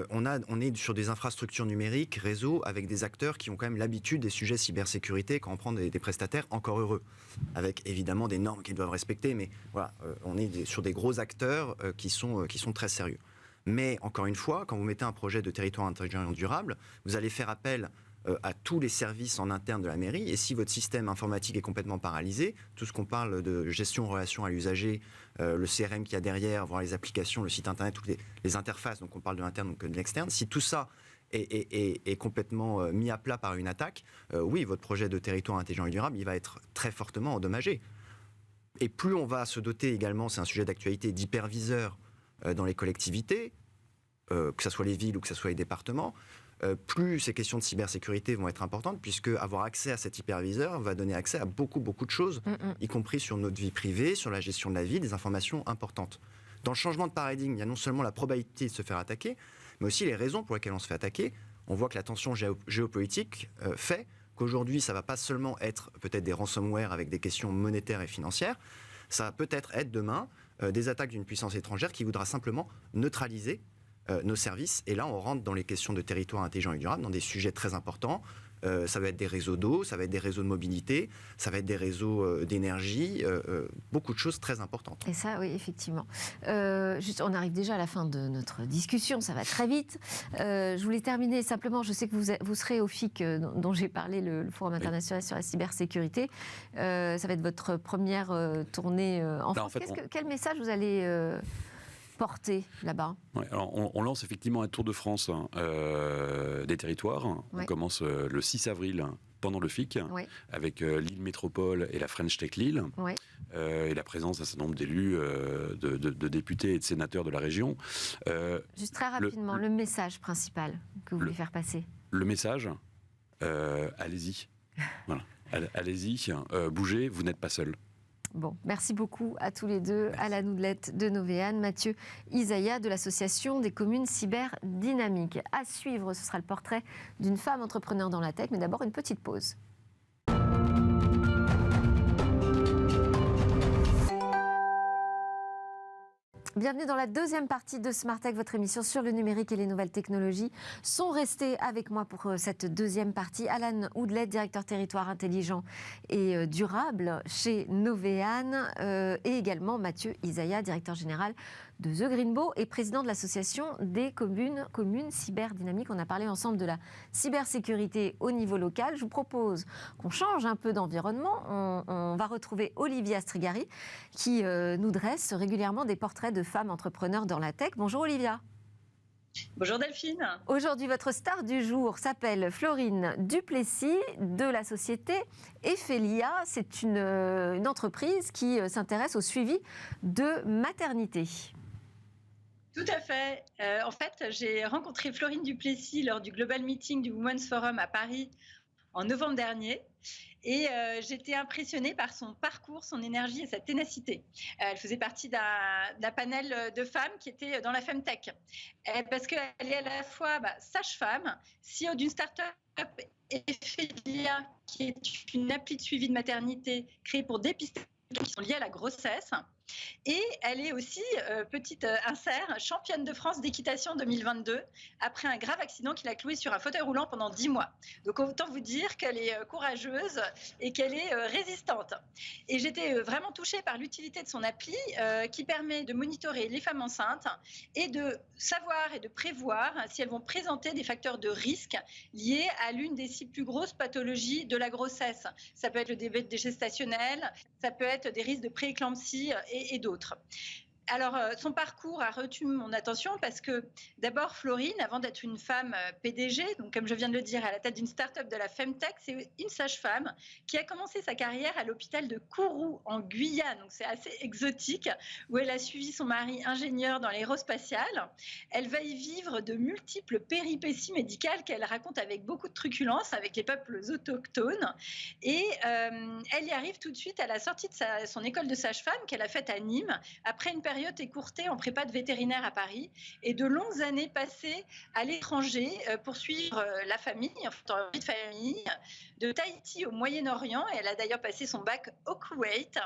[SPEAKER 4] on est sur des infrastructures numériques, réseaux, avec des acteurs qui ont quand même l'habitude des sujets cybersécurité, quand on prend des prestataires, encore heureux, avec évidemment des normes qu'ils doivent respecter, mais voilà, on est sur des gros acteurs qui sont très sérieux. Mais encore une fois, quand vous mettez un projet de territoire intelligent et durable, vous allez faire appel à tous les services en interne de la mairie, et si votre système informatique est complètement paralysé, tout ce qu'on parle de gestion en relation à l'usager, le CRM qu'il y a derrière, voir les applications, le site internet, toutes les interfaces, donc on parle de l'interne, donc de l'externe, si tout ça est complètement mis à plat par une attaque, oui, votre projet de territoire intelligent et durable, il va être très fortement endommagé. Et plus on va se doter également, c'est un sujet d'actualité, d'hyperviseurs dans les collectivités, que ce soit les villes ou que ce soit les départements, plus ces questions de cybersécurité vont être importantes, puisque avoir accès à cet hyperviseur va donner accès à beaucoup de choses, y compris sur notre vie privée, sur la gestion de la vie, des informations importantes. Dans le changement de paradigme, il y a non seulement la probabilité de se faire attaquer, mais aussi les raisons pour lesquelles on se fait attaquer. On voit que la tension géopolitique fait qu'aujourd'hui, ça ne va pas seulement être peut-être des ransomware avec des questions monétaires et financières, ça va peut-être être demain des attaques d'une puissance étrangère qui voudra simplement neutraliser nos services. Et là, on rentre dans les questions de territoire intelligent et durable, dans des sujets très importants. Ça va être des réseaux d'eau, ça va être des réseaux de mobilité, ça va être des réseaux d'énergie, beaucoup de choses très importantes.
[SPEAKER 1] Et ça, oui, effectivement. Juste, on arrive déjà à la fin de notre discussion, ça va très vite. Je voulais terminer simplement, je sais que vous serez au FIC dont j'ai parlé, le Forum international sur la cybersécurité. Ça va être votre première tournée en France. Quel message vous allez porter là-bas?
[SPEAKER 2] Ouais, alors on lance effectivement un tour de France des territoires.
[SPEAKER 1] Ouais.
[SPEAKER 2] On commence le 6 avril pendant le FIC, avec Lille Métropole et la French Tech Lille, et la présence d'un certain nombre d'élus, de députés et de sénateurs de la région.
[SPEAKER 1] Juste très rapidement, le message principal que vous voulez faire passer.
[SPEAKER 2] Le message, allez-y. Voilà. Allez-y, bougez, vous n'êtes pas seul.
[SPEAKER 1] Bon, merci beaucoup à tous les deux, Alain Houdlet de Novéane, Mathieu Isaya de l'Association des communes cyberdynamiques. À suivre, ce sera le portrait d'une femme entrepreneur dans la tech, mais d'abord une petite pause. Bienvenue dans la deuxième partie de Smart Tech, votre émission sur le numérique et les nouvelles technologies. Sont restés avec moi pour cette deuxième partie Alain Houdlet, directeur territoire intelligent et durable chez Novéane, et également Mathieu Isaya, directeur général de The Greenbow et président de l'association des communes cyberdynamiques. On a parlé ensemble de la cybersécurité au niveau local. Je vous propose qu'on change un peu d'environnement. On va retrouver Olivia Strigari qui nous dresse régulièrement des portraits de femmes entrepreneurs dans la tech. Bonjour Olivia.
[SPEAKER 5] Bonjour Delphine.
[SPEAKER 1] Aujourd'hui, votre star du jour s'appelle Florine Duplessis de la société Ephelia. C'est une entreprise qui s'intéresse au suivi de maternité.
[SPEAKER 5] Tout à fait. En fait, j'ai rencontré Florine Duplessis lors du Global Meeting du Women's Forum à Paris en novembre dernier. Et j'étais impressionnée par son parcours, son énergie et sa ténacité. Elle faisait partie d'un panel de femmes qui étaient dans la Femtech. Parce qu'elle est à la fois sage-femme, CEO d'une start-up Ephelia, qui est une appli de suivi de maternité créée pour dépister les qui sont liés à la grossesse. Et elle est aussi, petite insert, championne de France d'équitation 2022, après un grave accident qui l'a clouée sur un fauteuil roulant pendant 10 mois. Donc autant vous dire qu'elle est courageuse et qu'elle est résistante. Et j'étais vraiment touchée par l'utilité de son appli qui permet de monitorer les femmes enceintes et de savoir et de prévoir si elles vont présenter des facteurs de risque liés à l'une des 6 plus grosses pathologies de la grossesse. Ça peut être le diabète gestationnel, ça peut être des risques de prééclampsie et d'autres. Alors, son parcours a retenu mon attention parce que d'abord, Florine, avant d'être une femme PDG, donc comme je viens de le dire, à la tête d'une start-up de la Femtech, c'est une sage-femme qui a commencé sa carrière à l'hôpital de Kourou en Guyane, donc c'est assez exotique, où elle a suivi son mari ingénieur dans l'aérospatiale. Elle va y vivre de multiples péripéties médicales qu'elle raconte avec beaucoup de truculence avec les peuples autochtones. Et elle y arrive tout de suite à la sortie de son école de sage-femme qu'elle a faite à Nîmes, après une période écourtée en prépa de vétérinaire à Paris et de longues années passées à l'étranger pour suivre la famille, en vie de famille, de Tahiti au Moyen-Orient. Et elle a d'ailleurs passé son bac au Koweït.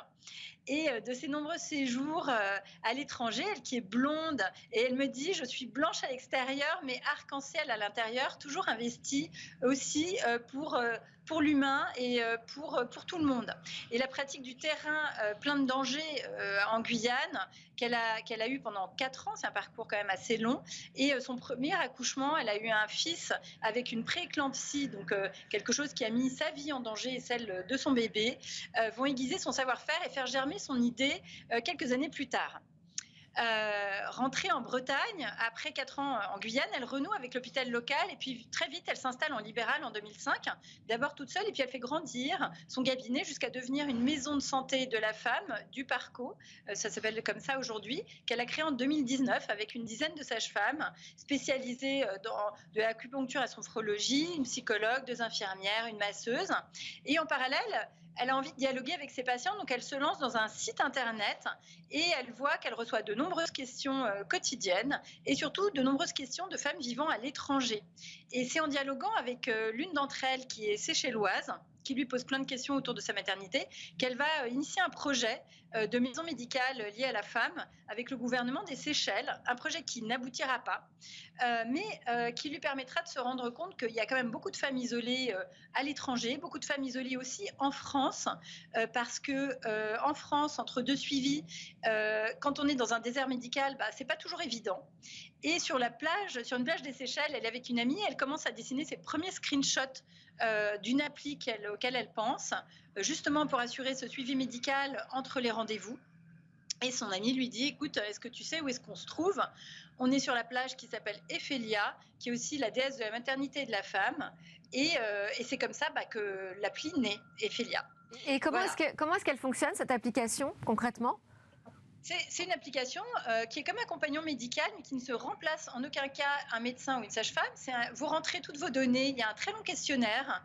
[SPEAKER 5] Et de ses nombreux séjours à l'étranger, elle qui est blonde, et elle me dit, je suis blanche à l'extérieur, mais arc-en-ciel à l'intérieur, toujours investie aussi pour l'humain et pour tout le monde. Et la pratique du terrain plein de dangers en Guyane, qu'elle a eu pendant 4 ans, c'est un parcours quand même assez long, et son premier accouchement, elle a eu un fils avec une prééclampsie, donc quelque chose qui a mis sa vie en danger et celle de son bébé, vont aiguiser son savoir-faire et faire germer son idée quelques années plus tard. Rentrée en Bretagne, après 4 ans en Guyane, elle renoue avec l'hôpital local et puis très vite elle s'installe en libéral en 2005, d'abord toute seule et puis elle fait grandir son cabinet jusqu'à devenir une maison de santé de la femme du Parco, ça s'appelle comme ça aujourd'hui, qu'elle a créée en 2019 avec une dizaine de sages-femmes spécialisées dans de l'acupuncture à la sophrologie, une psychologue, 2 infirmières, une masseuse, et en parallèle elle a envie de dialoguer avec ses patients, donc elle se lance dans un site internet et elle voit qu'elle reçoit de nombreuses questions quotidiennes et surtout de nombreuses questions de femmes vivant à l'étranger. Et c'est en dialoguant avec l'une d'entre elles qui est séchelloise, qui lui pose plein de questions autour de sa maternité, qu'elle va initier un projet de maison médicale liée à la femme avec le gouvernement des Seychelles, un projet qui n'aboutira pas, mais qui lui permettra de se rendre compte qu'il y a quand même beaucoup de femmes isolées à l'étranger, beaucoup de femmes isolées aussi en France, parce que en France, entre 2 suivis, quand on est dans un désert médical, c'est pas toujours évident. Et sur une plage des Seychelles, elle est avec une amie, elle commence à dessiner ses premiers screenshots d'une appli auquel elle pense, justement pour assurer ce suivi médical entre les rendez-vous. Et son amie lui dit, écoute, est-ce que tu sais où est-ce qu'on se trouve ? On est sur la plage qui s'appelle Ephélia, qui est aussi la déesse de la maternité et de la femme. Et c'est comme ça que l'appli naît, Ephélia.
[SPEAKER 1] Et comment est-ce qu'elle fonctionne, cette application, concrètement ?
[SPEAKER 5] C'est une application qui est comme un compagnon médical, mais qui ne se remplace en aucun cas un médecin ou une sage-femme. Vous rentrez toutes vos données, il y a un très long questionnaire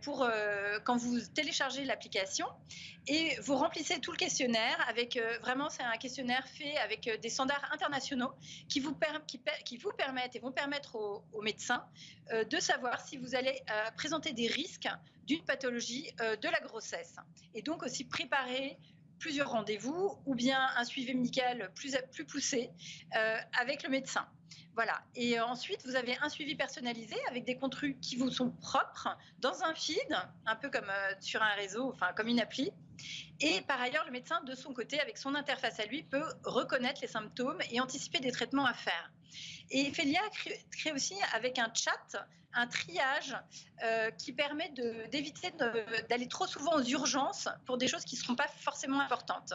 [SPEAKER 5] quand vous téléchargez l'application et vous remplissez tout le questionnaire avec vraiment c'est un questionnaire fait avec des standards internationaux qui vous permettent et vont permettre aux médecins de savoir si vous allez présenter des risques d'une pathologie de la grossesse et donc aussi préparer plusieurs rendez-vous ou bien un suivi médical plus poussé avec le médecin. Voilà. Et ensuite, vous avez un suivi personnalisé avec des contenus qui vous sont propres dans un feed, un peu comme sur un réseau, enfin comme une appli. Et par ailleurs, le médecin, de son côté, avec son interface à lui, peut reconnaître les symptômes et anticiper des traitements à faire. Et Ephélia crée aussi avec un chat un triage qui permet d'éviter d'aller trop souvent aux urgences pour des choses qui ne seront pas forcément importantes.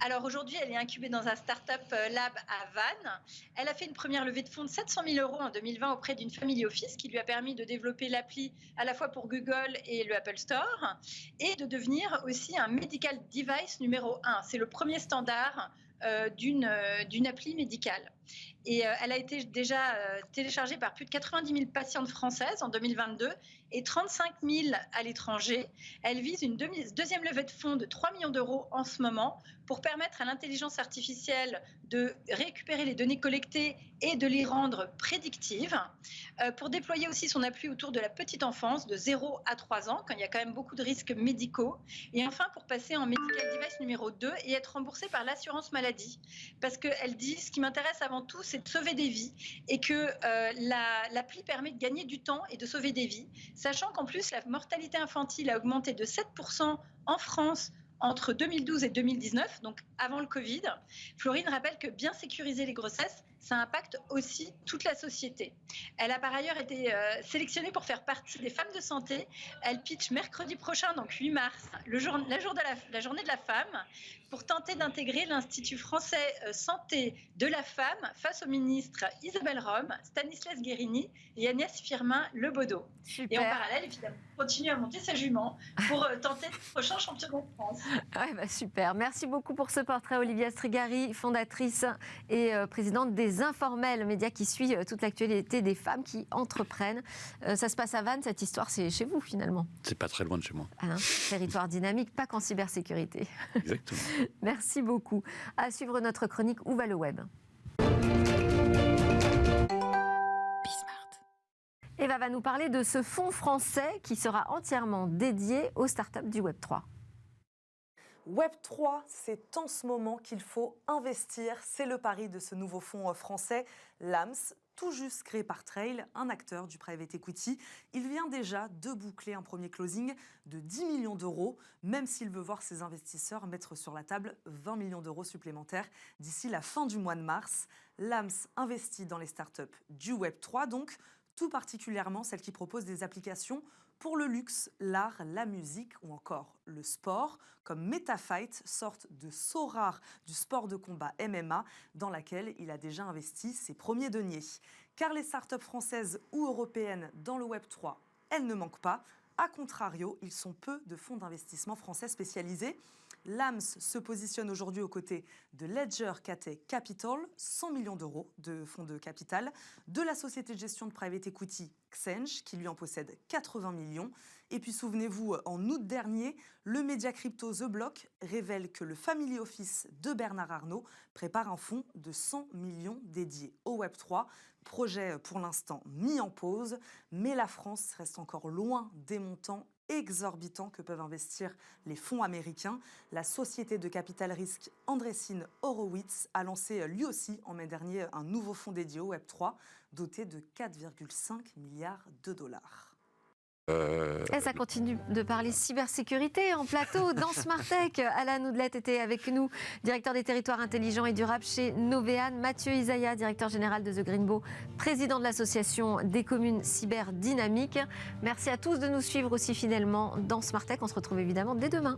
[SPEAKER 5] Alors aujourd'hui, elle est incubée dans un start-up lab à Vannes. Elle a fait une première levée de fonds de 700 000 € en 2020 auprès d'une family office qui lui a permis de développer l'appli à la fois pour Google et le Apple Store et de devenir aussi un medical device numéro 1. C'est le premier standard d'une appli médicale. Et elle a été déjà téléchargée par plus de 90 000 patientes françaises en 2022 et 35 000 à l'étranger. Elle vise une deuxième levée de fonds de 3 millions d'euros en ce moment pour permettre à l'intelligence artificielle de récupérer les données collectées et de les rendre prédictives, pour déployer aussi son appui autour de la petite enfance de 0 à 3 ans, quand il y a quand même beaucoup de risques médicaux, et enfin pour passer en medical device numéro 2 et être remboursée par l'assurance maladie. Parce qu'elle dit, ce qui m'intéresse avant tout, c'est de sauver des vies, et que l'appli permet de gagner du temps et de sauver des vies, sachant qu'en plus la mortalité infantile a augmenté de 7% en France entre 2012 et 2019, donc avant le Covid, Florine rappelle que bien sécuriser les grossesses, ça impacte aussi toute la société. Elle a par ailleurs été sélectionnée pour faire partie des femmes de santé. Elle pitch mercredi prochain, donc 8 mars, la journée de la femme, pour tenter d'intégrer l'Institut français santé de la femme face aux ministres Isabelle Rome, Stanislas Guérini et Agnès Firmin-Lebaudot. Et en parallèle, évidemment, continue à monter sa jument pour tenter le prochain championnat de France.
[SPEAKER 1] Ouais, bah super. Merci beaucoup pour ce portrait, Olivia Strigari, fondatrice et présidente des Informels, média qui suit toute l'actualité des femmes qui entreprennent. Ça se passe à Vannes, cette histoire, c'est chez vous finalement.
[SPEAKER 2] C'est pas très loin de chez moi.
[SPEAKER 1] Hein, territoire dynamique, pas qu'en cybersécurité.
[SPEAKER 2] Exactement.
[SPEAKER 1] Merci beaucoup. À suivre notre chronique Où va le web ? Eva va nous parler de ce fonds français qui sera entièrement dédié aux startups du Web3.
[SPEAKER 6] Web3, c'est en ce moment qu'il faut investir. C'est le pari de ce nouveau fonds français, LAMS, tout juste créé par Trail, un acteur du private equity. Il vient déjà de boucler un premier closing de 10 millions d'euros, même s'il veut voir ses investisseurs mettre sur la table 20 millions d'euros supplémentaires d'ici la fin du mois de mars. LAMS investit dans les startups du Web3, donc tout particulièrement celles qui proposent des applications pour le luxe, l'art, la musique ou encore le sport, comme MetaFight, sorte de saut rare du sport de combat MMA, dans laquelle il a déjà investi ses premiers deniers. Car les startups françaises ou européennes dans le Web3, elles ne manquent pas. A contrario, ils sont peu de fonds d'investissement français spécialisés. LAMS se positionne aujourd'hui aux côtés de Ledger Cathay Capital, 100 millions d'euros de fonds de capital, de la société de gestion de private equity Xench, qui lui en possède 80 millions. Et puis souvenez-vous, en août dernier, le média crypto The Block révèle que le Family Office de Bernard Arnault prépare un fonds de 100 millions dédié au Web3. Projet pour l'instant mis en pause, mais la France reste encore loin des montants exorbitants que peuvent investir les fonds américains. La société de capital risque Andreessen Horowitz a lancé lui aussi en mai dernier un nouveau fonds dédié au Web3 doté de 4,5 milliards de dollars.
[SPEAKER 1] Et ça continue de parler cybersécurité en plateau dans Smart Tech. Alan Oudlet était avec nous, directeur des territoires intelligents et durables chez Novéan. Mathieu Isaya, directeur général de The Greenbow, président de l'association des communes cyberdynamiques. Merci à tous de nous suivre aussi fidèlement dans Smart Tech. On se retrouve évidemment dès demain.